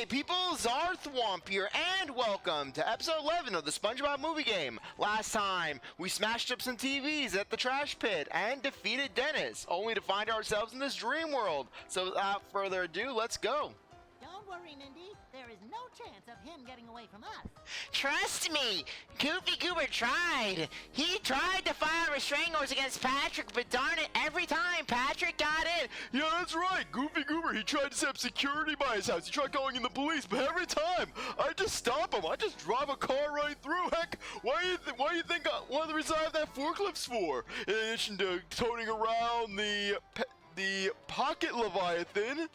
Hey people, CzarThwomp here, and welcome to episode 11 of the SpongeBob movie game. Last time, we smashed up some TVs at the trash pit and defeated Denis, only to find ourselves in this dream world. So without further ado, let's go. Don't worry, Mindy. There is no chance of him getting away from us. Trust me, Goofy Goober tried. He tried to file restraining orders against Patrick, but darn it, every time Patrick got in. Yeah, that's right. Goofy Goober, he tried to set up security by his house. He tried calling in the police, but every time, I just stop him. I just drive a car right through. Heck, why do you think one of the reasons I have that forklifts for? In addition to toting around the pocket Leviathan,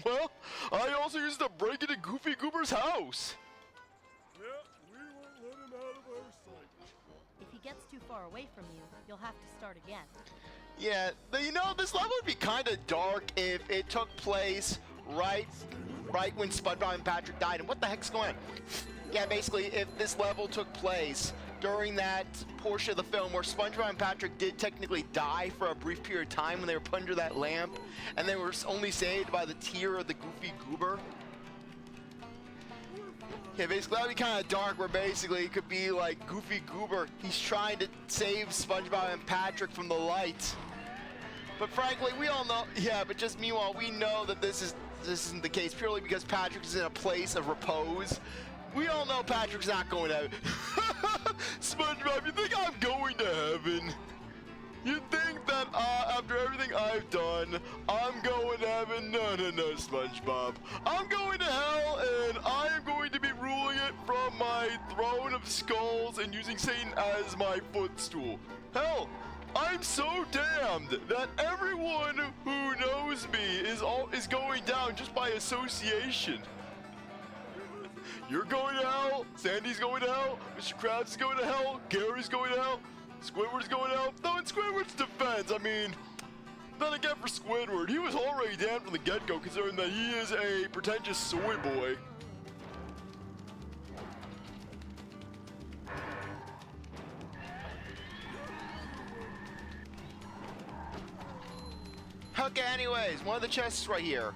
well, I also used to break into Goofy Goober's house. Yeah, we won't let him out of our sight. If he gets too far away from you, you'll have to start again. Yeah, you know, this level would be kind of dark if it took place right when SpongeBob and Patrick died. And what the heck's going on? Yeah, basically, if this level took place during that portion of the film where SpongeBob and Patrick did technically die for a brief period of time when they were put under that lamp, and they were only saved by the tear of the Goofy Goober. Yeah, basically that would be kind of dark, where basically it could be like Goofy Goober, he's trying to save SpongeBob and Patrick from the light. But frankly, we all know, yeah, but just meanwhile, we know that this isn't the case purely because Patrick is in a place of repose. We all know Patrick's not going to heaven. SpongeBob, you think I'm going to heaven? You think that after everything I've done, I'm going to heaven? No, SpongeBob. I'm going to hell, and I am going to be ruling it from my throne of skulls and using Satan as my footstool. Hell, I'm so damned that everyone who knows me is going down just by association. You're going to hell, Sandy's going to hell, Mr. Krabs is going to hell, Gary's going to hell, Squidward's going to hell. Though in Squidward's defense, I mean, then again for Squidward, he was already damned from the get-go considering that he is a pretentious soy boy. Okay, anyways, one of the chests right here.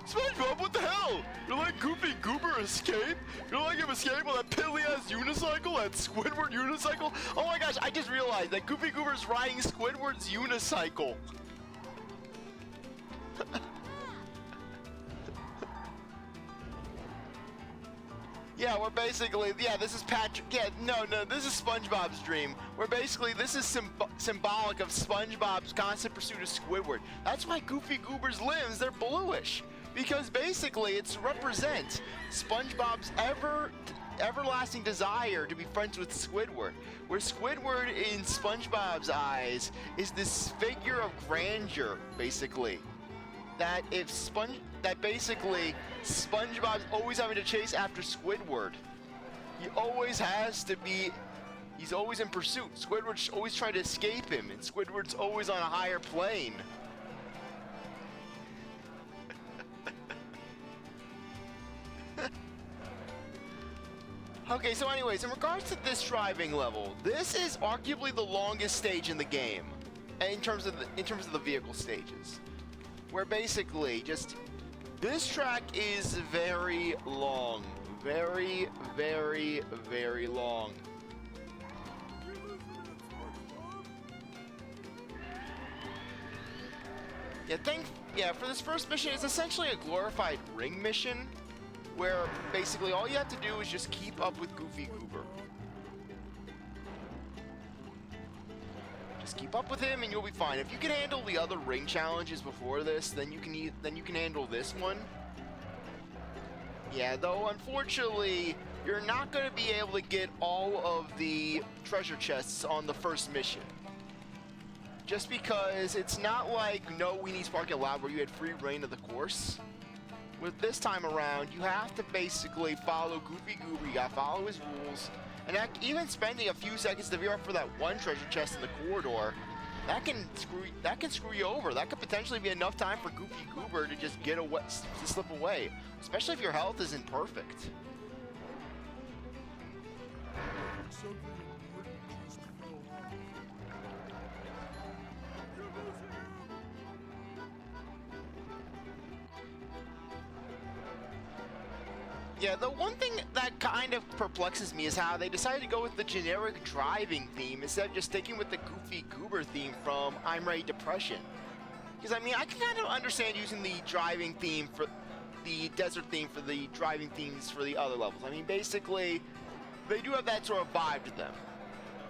SpongeBob, what the hell? You're like Goofy Goober escape? You're like him escape on that piddly-ass unicycle, that Squidward unicycle? Oh my gosh, I just realized that Goofy Goober's riding Squidward's unicycle. Yeah, we're basically, yeah, this is Patrick, yeah, no, this is SpongeBob's dream. Where basically, this is symbolic of SpongeBob's constant pursuit of Squidward. That's why Goofy Goober's limbs, they're bluish. Because basically, it's to represent SpongeBob's everlasting desire to be friends with Squidward. Where Squidward, in SpongeBob's eyes, is this figure of grandeur, basically. That basically SpongeBob's always having to chase after Squidward. He always has to be, he's always in pursuit. Squidward's always trying to escape him, and Squidward's always on a higher plane. Okay, so anyways, in regards to this driving level, this is arguably the longest stage in the game, in terms of the vehicle stages. Where basically, just, this track is very long. Very, very, very long. Yeah, for this first mission, it's essentially a glorified ring mission, where basically all you have to do is just keep up with Goofy Goober. Just keep up with him and you'll be fine. If you can handle the other ring challenges before this, then you can handle this one. Yeah, though unfortunately, you're not going to be able to get all of the treasure chests on the first mission. Just because it's not like No Weenie Sparky Lab where you had free reign of the course. With this time around, you have to basically follow Goofy Goober, you gotta follow his rules, and even spending a few seconds to veer up for that one treasure chest in the corridor, that can screw you over. That could potentially be enough time for Goofy Goober to just to slip away, especially if your health isn't perfect. Something important just fell off. You're losing him! Yeah, the one thing that kind of perplexes me is how they decided to go with the generic driving theme instead of just sticking with the Goofy Goober theme from I'm Ready Depression. Because, I mean, I can kind of understand using the driving theme for the desert theme for the driving themes for the other levels. I mean, basically, they do have that sort of vibe to them.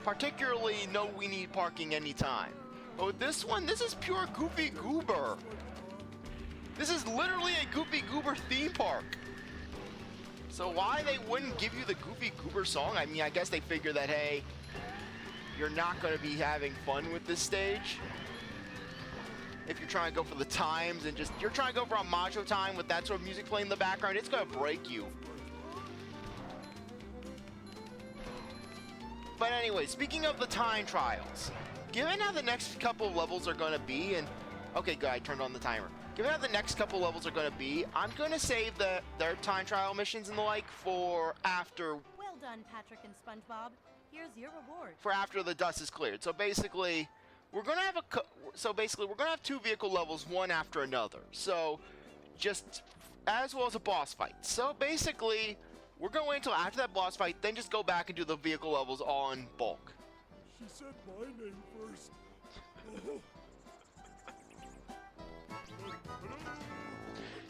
Particularly, no we need parking anytime. But with this one, this is pure Goofy Goober. This is literally a Goofy Goober theme park. So why they wouldn't give you the Goofy Goober song? I mean, I guess they figure that, hey, you're not going to be having fun with this stage. If you're trying to go for the times and just, you're trying to go for a macho time with that sort of music playing in the background, it's going to break you. But anyway, speaking of the time trials, given how the next couple of levels are going to be, and, okay, good, I turned on the timer. Given how the next couple levels are going to be, I'm going to save their time trial missions and the like for after. Well done, Patrick and SpongeBob. Here's your reward. For after the dust is cleared. So basically, we're going to have two vehicle levels, one after another. So, just as well as a boss fight. So basically, we're going to wait until after that boss fight, then just go back and do the vehicle levels all in bulk. She said my name first. Oh.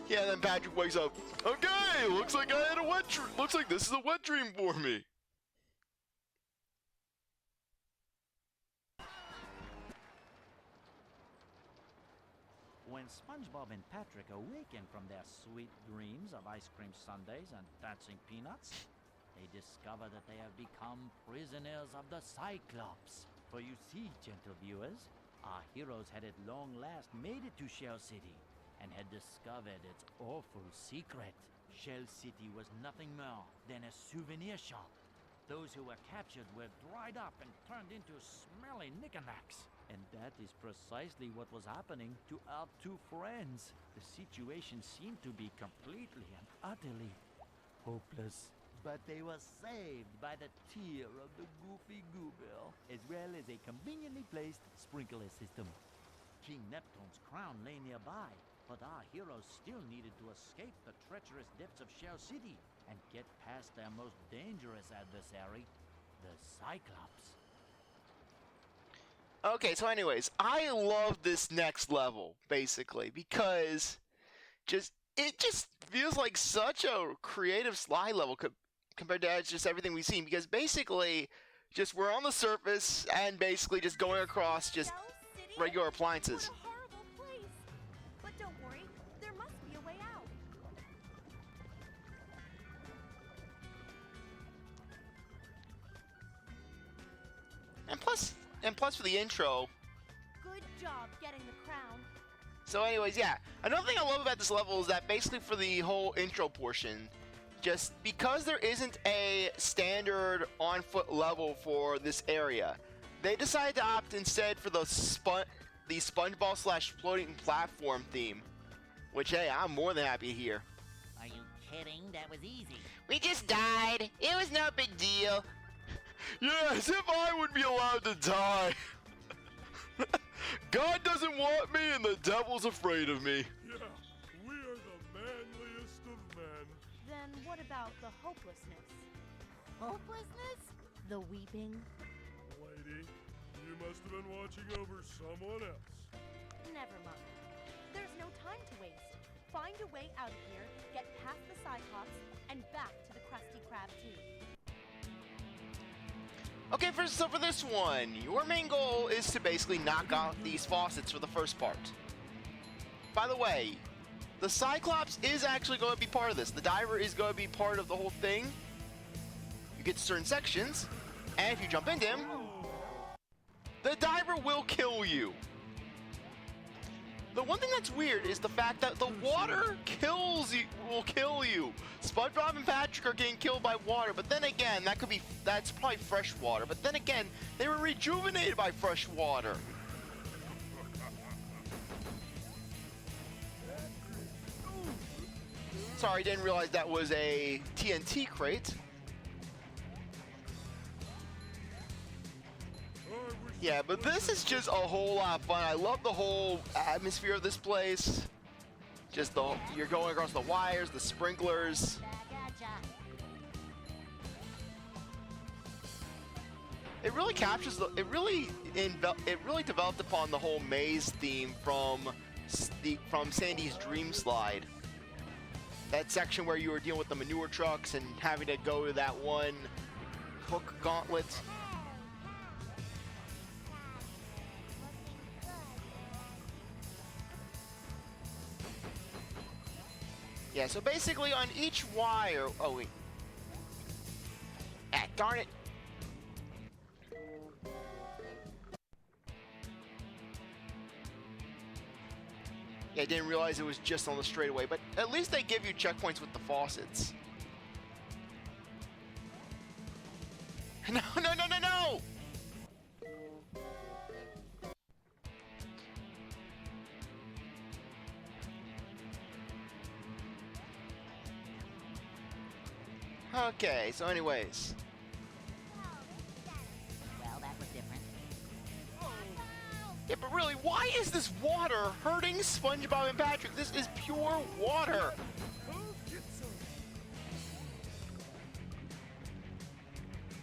Yeah, then Patrick wakes up. Okay, looks like I had a wet dream. Looks like this is a wet dream for me. When SpongeBob and Patrick awaken from their sweet dreams of ice cream sundaes and dancing peanuts, they discover that they have become prisoners of the Cyclops. For you see, gentle viewers, our heroes had at long last made it to Shell City and had discovered its awful secret. Shell City was nothing more than a souvenir shop. Those who were captured were dried up and turned into Smelly Knick Knacks. And that is precisely what was happening to our two friends. The situation seemed to be completely and utterly hopeless. But they were saved by the tear of the Goofy Goober, as well as a conveniently placed sprinkler system. King Neptune's crown lay nearby, but our heroes still needed to escape the treacherous depths of Shell City and get past their most dangerous adversary, the Cyclops. Okay, so anyways, I love this next level, basically, because it just feels like such a creative slide level compared to just everything we've seen, because basically, just we're on the surface and basically just going across just regular appliances. What a horrible place. But don't worry, there must be a way out. And plus for the intro. Good job getting the crown. So anyways, yeah. Another thing I love about this level is that basically for the whole intro portion, just because there isn't a standard on-foot level for this area, they decided to opt instead for the SpongeBob / floating platform theme. Which, hey, I'm more than happy to hear. Are you kidding? That was easy. We just died. It was no big deal. Yeah, as if I would be allowed to die. God doesn't want me and the devil's afraid of me. Yeah, we are the manliest of men. Then what about the hopelessness? Hopelessness? The weeping? Lady, you must have been watching over someone else. Never mind. There's no time to waste. Find a way out of here, get past the Cyclops, and back to the Krusty Krab tube. Okay, so for this one, your main goal is to basically knock out these faucets for the first part. By the way, the Cyclops is actually going to be part of this. The diver is going to be part of the whole thing. You get to certain sections, and if you jump into him, the diver will kill you. The one thing that's weird is the fact that the water will kill you. SpongeBob and Patrick are getting killed by water, but then again, that's probably fresh water. But then again, they were rejuvenated by fresh water. Sorry, didn't realize that was a TNT crate. Yeah, but this is just a whole lot of fun. I love the whole atmosphere of this place. Just you're going across the wires, the sprinklers. Back at ya. It really captures the. It really developed upon the whole maze theme from Sandy's Dream Slide. That section where you were dealing with the manure trucks and having to go to that one hook gauntlet. Yeah, so basically on each wire. Oh wait. Ah, darn it. Yeah, I didn't realize it was just on the straightaway, but at least they give you checkpoints with the faucets. No, no, no, no, no! Okay, so anyways. Well, that was different. Yeah, but really, why is this water hurting SpongeBob and Patrick? This is pure water.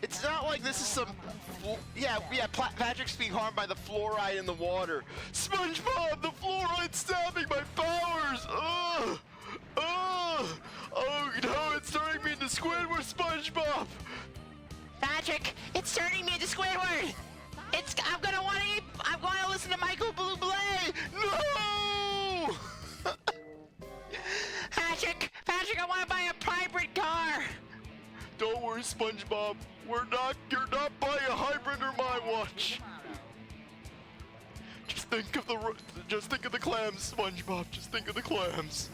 It's not like this is some... Yeah, Patrick's being harmed by the fluoride in the water. SpongeBob, the fluoride's stabbing my powers! Ugh! Ugh! Oh no, it's turning me into Squidward, SpongeBob! Patrick, it's turning me into Squidward. I'm gonna listen to Michael Bublé. No! Patrick, I wanna buy a hybrid car. Don't worry, SpongeBob. You're not buying a hybrid or my watch. Just think of the clams, SpongeBob. Just think of the clams.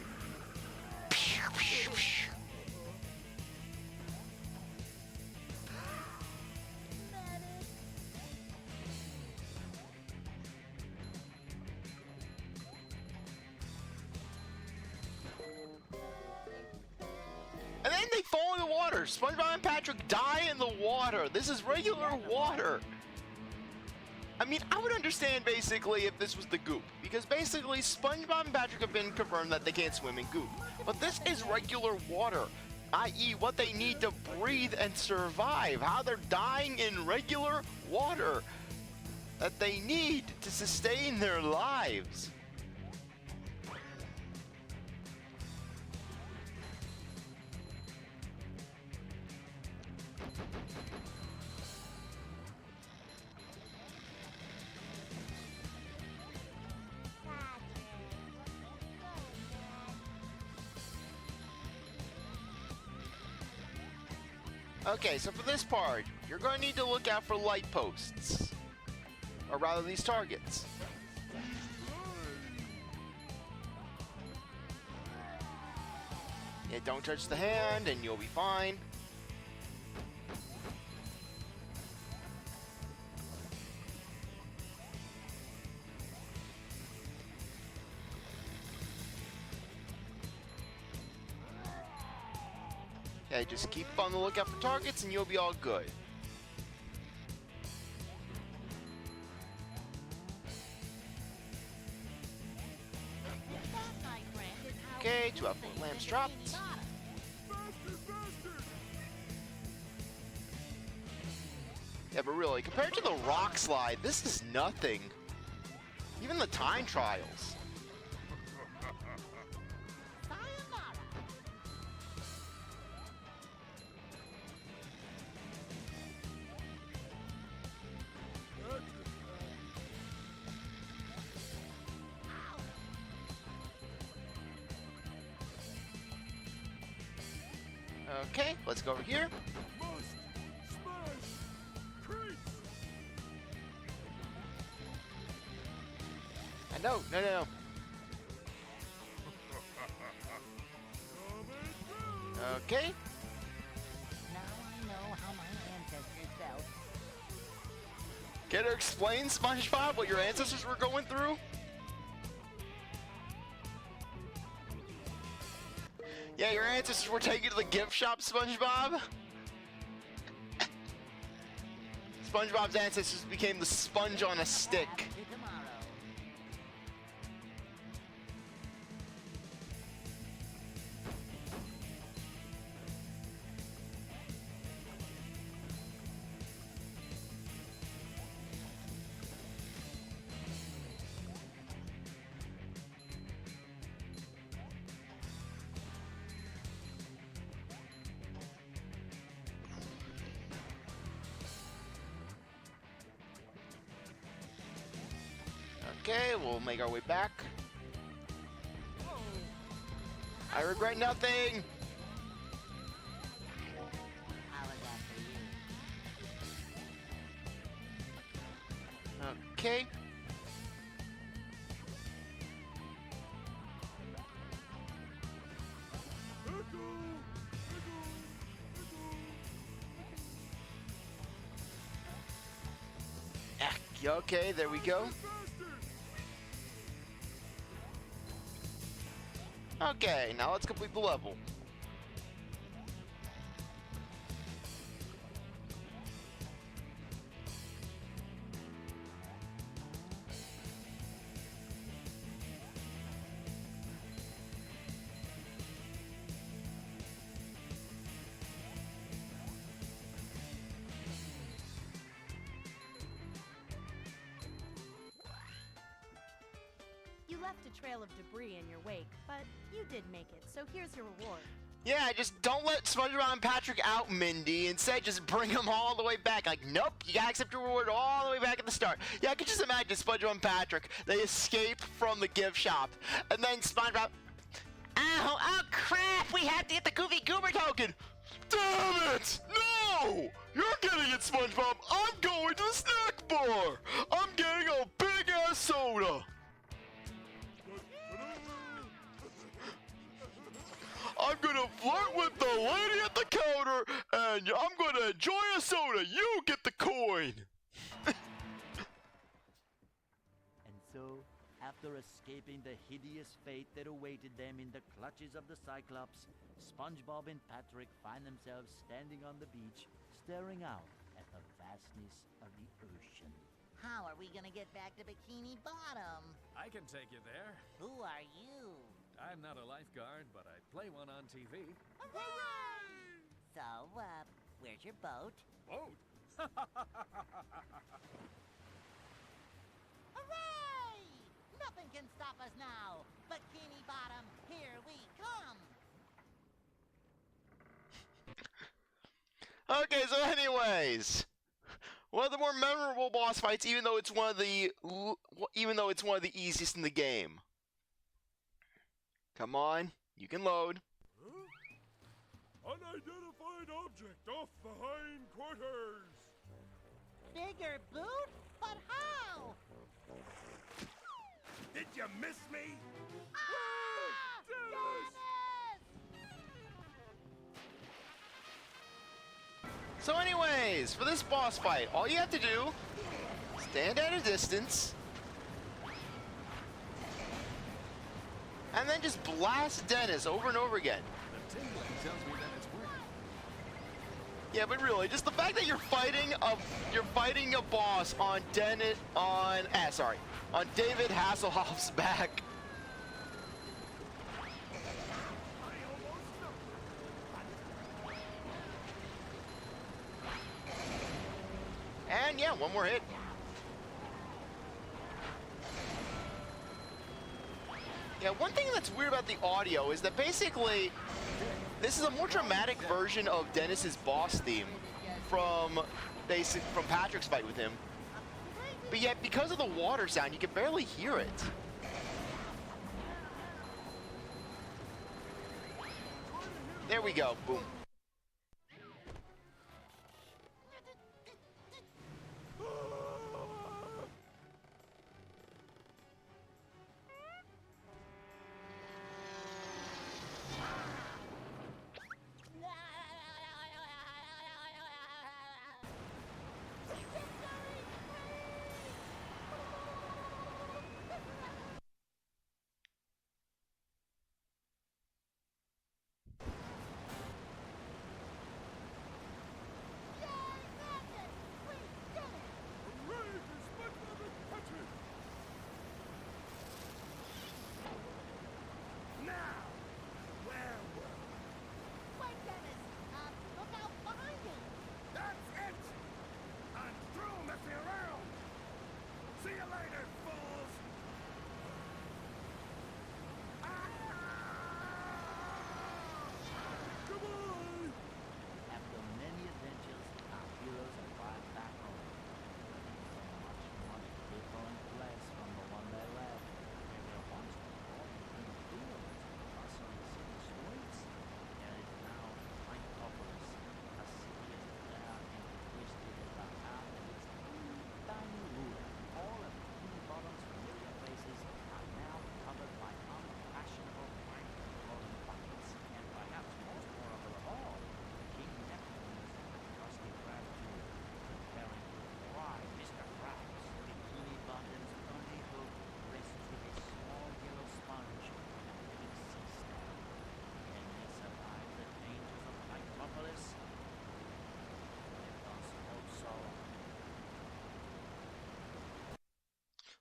And then they fall in the water. SpongeBob and Patrick die in the water. This is regular water. I mean, I would understand basically if this was the goop, because basically SpongeBob and Patrick have been confirmed that they can't swim in goop. But this is regular water, i.e. what they need to breathe and survive, how they're dying in regular water that they need to sustain their lives. Okay, so for this part, you're going to need to look out for light posts. Or rather, these targets. Yeah, don't touch the hand and you'll be fine. Okay, just keep on the lookout for targets and you'll be all good. Okay, 12-foot lamps dropped. Yeah, but really, compared to the rock slide, this is nothing. Even the time trials. Okay, let's go over here. No. Okay. Now I know how my ancestors felt. Can you explain, SpongeBob, what your ancestors were going through? Yeah, your ancestors were taken to the gift shop, SpongeBob. SpongeBob's ancestors became the sponge on a stick. Okay, we'll make our way back. I regret nothing. How was that for you? Okay. Okay, there we go. Okay, now let's complete the level. You left a trail of debris in your wake, but you did make it, so here's your reward. Yeah, just don't let SpongeBob and Patrick out, Mindy. Instead, just bring them all the way back. Like, nope, you gotta accept your reward all the way back at the start. Yeah, I could just imagine SpongeBob and Patrick. They escape from the gift shop. And then SpongeBob... Oh crap! We have to get the Goofy Goober token! Damn it! No! You're getting it, SpongeBob! I'm going to the snack bar! I'm getting a big-ass soda! I'm gonna flirt with the lady at the counter, and I'm gonna enjoy a soda. You get the coin. And so, after escaping the hideous fate that awaited them in the clutches of the Cyclops, SpongeBob and Patrick find themselves standing on the beach, staring out at the vastness of the ocean. How are we gonna get back to Bikini Bottom? I can take you there. Who are you? I'm not a lifeguard, but I play one on TV. So, where's your boat? Boat? Hooray! Nothing can stop us now. Bikini Bottom, here we come. Okay, so anyways... one of the more memorable boss fights, even though it's one of the easiest in the game. Come on, you can load. Unidentified object off the hind quarters. Bigger boot? But how? Did you miss me? Ah! Dennis! So anyways, for this boss fight, all you have to do, stand at a distance, and then just blast Denis over and over again. The tingling tells me that it's working. Yeah, but really, just the fact that you're fighting a boss on David Hasselhoff's back. And yeah, one more hit. Yeah, one thing that's weird about the audio is that basically this is a more dramatic version of Denis's boss theme from Patrick's fight with him. But yet, because of the water sound, you can barely hear it. There we go. Boom.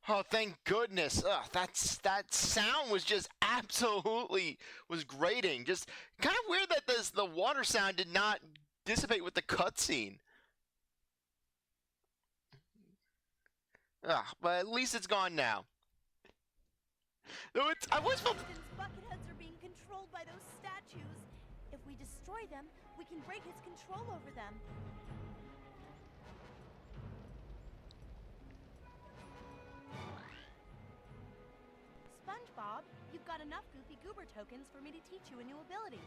Oh, thank goodness. Ugh, that sound was just absolutely was grating. Just kind of weird that the water sound did not dissipate with the cutscene. Ugh, but at least it's gone now. Though I was felt. Plankton's bucket heads are being controlled by those statues. If we destroy them, we can break his control over them. SpongeBob, you've got enough Goofy Goober tokens for me to teach you a new ability.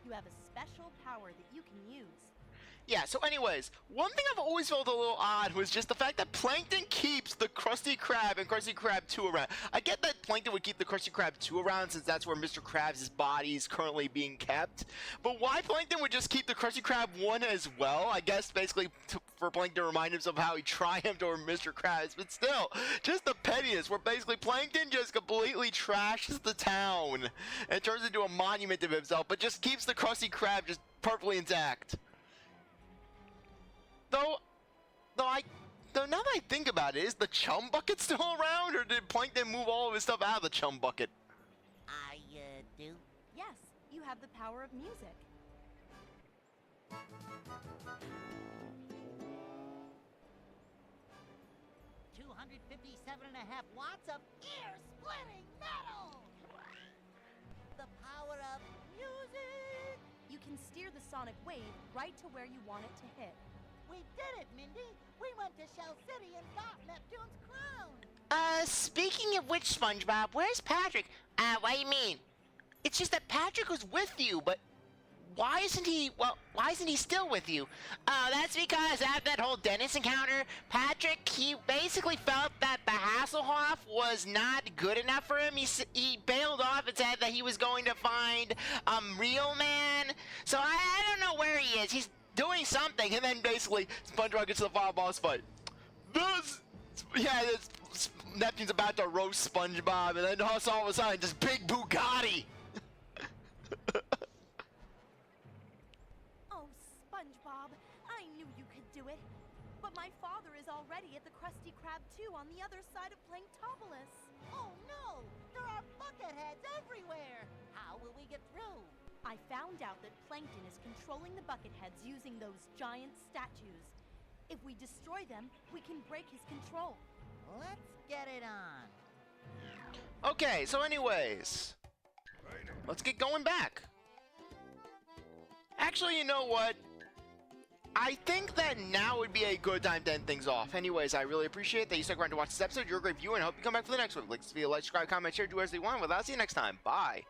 You have a special power that you can use. Yeah, so anyways, one thing I've always felt a little odd was just the fact that Plankton keeps the Krusty Krab and Krusty Krab 2 around. I get that Plankton would keep the Krusty Krab 2 around since that's where Mr. Krabs' body is currently being kept. But why Plankton would just keep the Krusty Krab 1 as well? I guess basically for Plankton to remind himself how he triumphed over Mr. Krabs. But still, just the pettiness where basically Plankton just completely trashes the town and turns into a monument of himself, but just keeps the Krusty Krab just perfectly intact. Though now that I think about it, is the chum bucket still around, or did Plankton move all of his stuff out of the chum bucket? I do. Yes, you have the power of music. 257.5 watts of ear-splitting metal! The power of music! You can steer the sonic wave right to where you want it to hit. We did it, Mindy! We went to Shell City and got Neptune's crown! Speaking of which, SpongeBob, where's Patrick? What do you mean? It's just that Patrick was with you, but why isn't he still with you? That's because after that whole Denis encounter, Patrick, he basically felt that the Hasselhoff was not good enough for him. He bailed off and said that he was going to find Real Man. So I don't know where he is. He's doing something, and then basically SpongeBob gets to the final boss fight. Neptune's about to roast SpongeBob, and then all of a sudden, this big Bugatti. Oh, SpongeBob, I knew you could do it. But my father is already at the Krusty Krab 2 on the other side of Planktopolis. Oh no! There are bucket heads everywhere! How will we get through? I found out that Plankton is controlling the bucket heads using those giant statues. If we destroy them, we can break his control. Let's get it on. Okay, so anyways, let's get going back. Actually, you know what? I think that now would be a good time to end things off. Anyways, I really appreciate that you stuck around to watch this episode. You're a great viewer, and I hope you come back for the next one. Like this video, like, subscribe, comment, share, do as you want. Well, I'll see you next time. Bye.